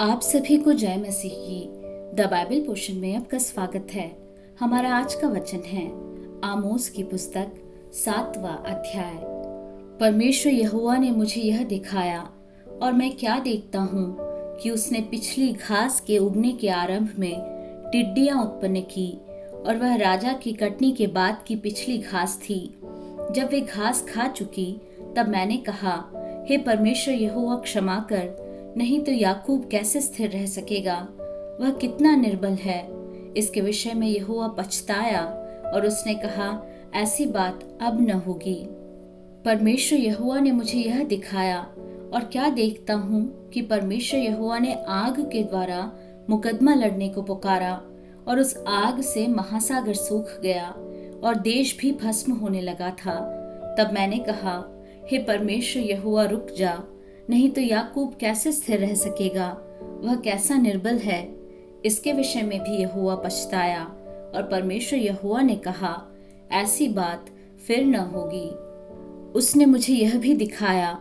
आप सभी को जय मसीह की द बाइबल पोर्शन में आपका स्वागत है। हमारा आज का वचन है आमोस की पुस्तक 7वां अध्याय। परमेश्वर यहोवा ने मुझे यह दिखाया और मैं क्या देखता हूँ कि उसने पिछली घास के उगने के आरंभ में टिड्डियां उत्पन्न की और वह राजा की कटनी के बाद की पिछली घास थी। जब वे घास खा चुकी तब मैंने कहा, हे परमेश्वर यहोवा, क्षमा कर, नहीं तो याकूब कैसे स्थिर रह सकेगा? वह कितना निर्बल है। इसके विषय में यहोवा पछताया और उसने कहा, ऐसी बात अब न होगी। परमेश्वर यहोवा ने मुझे यह दिखाया और क्या देखता हूँ कि परमेश्वर यहोवा ने आग के द्वारा मुकदमा लड़ने को पुकारा और उस आग से महासागर सूख गया और देश भी भस्म होने लगा था। तब मैंने कहा, हे परमेश्वर यहोवा, रुक जा, नहीं तो याकूब कैसे स्थिर रह सकेगा? वह कैसा निर्बल है। इसके विषय में भी यहोवा पछताया और परमेश्वर यहोवा ने कहा, ऐसी बात फिर न होगी। उसने मुझे यह भी दिखाया,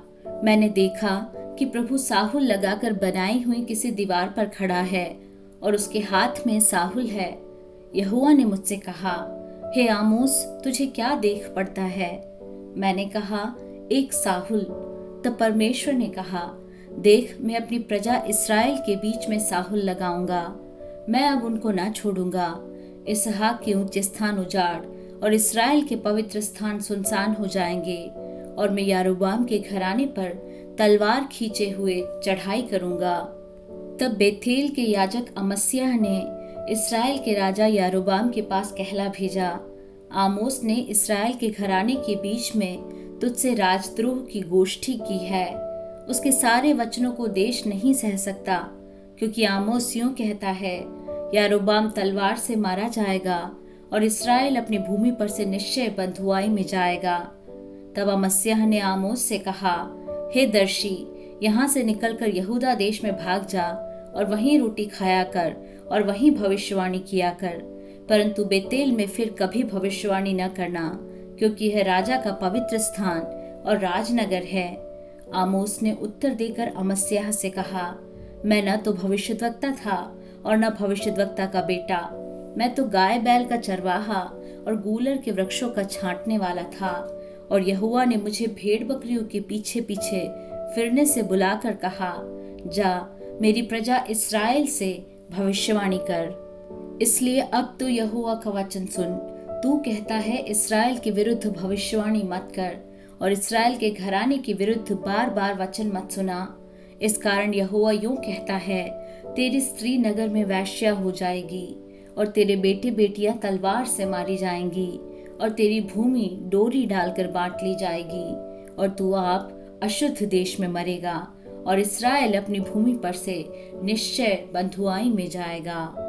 मैंने देखा कि प्रभु साहुल लगाकर बनाई हुई किसी दीवार पर खड़ा है और उसके हाथ में साहुल है। यहोवा ने मुझसे कहा, हे आमोस, तुझे क्या देख पड़ता है? मैंने कहा, एक साहुल। तब परमेश्वर ने कहा, देख, मैं अपनी प्रजा इस्राएल के बीच में साहुल लगाऊंगा। मैं अब उनको न छोड़ूंगा। इसहाक के ऊंचे स्थान उजाड़ और इस्राएल के पवित्र स्थान सुनसान हो जाएंगे और मैं यारोबाम के घराने पर तलवार खींचे हुए चढ़ाई करूंगा। तब बेथेल के याजक अमस्याह ने इस्राएल के राजा यारोबाम के पास कहला भेजा, आमोस ने इस्राएल के घराने के बीच में तुझसे राजद्रोह की गोष्ठी की है। उसके सारे वचनों को देश नहीं सह सकता, क्योंकि आमोस यूं कहता है, यारोबाम तलवार से मारा जाएगा और इस्राएल अपनी भूमि पर से निश्चय बंधुआई में जाएगा। तब अमस्याह ने आमोस से कहा, हे दर्शी, यहाँ से निकलकर यहूदा देश में भाग जा और वहीं रोटी खाया कर और वहीं भविष्यवाणी किया कर, परंतु बेतेल में फिर कभी भविष्यवाणी न करना, क्योंकि यह राजा का पवित्र स्थान और राजनगर है। आमोस ने उत्तर देकर अमस्याह से कहा, मैं न तो भविष्यद्वक्ता था और न भविष्यद्वक्ता का बेटा। मैं तो गाय बैल का चरवाहा और गूलर के वृक्षों का छांटने वाला था। और यहोवा ने मुझे भेड़ बकरियों के पीछे पीछे फिरने से बुलाकर कहा, जा, मेरी प्रजा इस्राएल से भविष्यवाणी कर। इसलिए अब तू यहोवा का वचन सुन। तू कहता है, इस्राएल के विरुद्ध भविष्यवाणी मत कर और इस्राएल के घराने के विरुद्ध बार बार वचन मत सुना। इस कारण यहोवा यूं कहता है, तेरी स्त्री नगर में वेश्या हो जाएगी और तेरे बेटे बेटियां तलवार से मारी जाएंगी और तेरी भूमि डोरी डालकर बांट ली जाएगी और तू आप अशुद्ध देश में मरेगा और इस्राएल अपनी भूमि पर से निश्चय बंधुआई में जाएगा।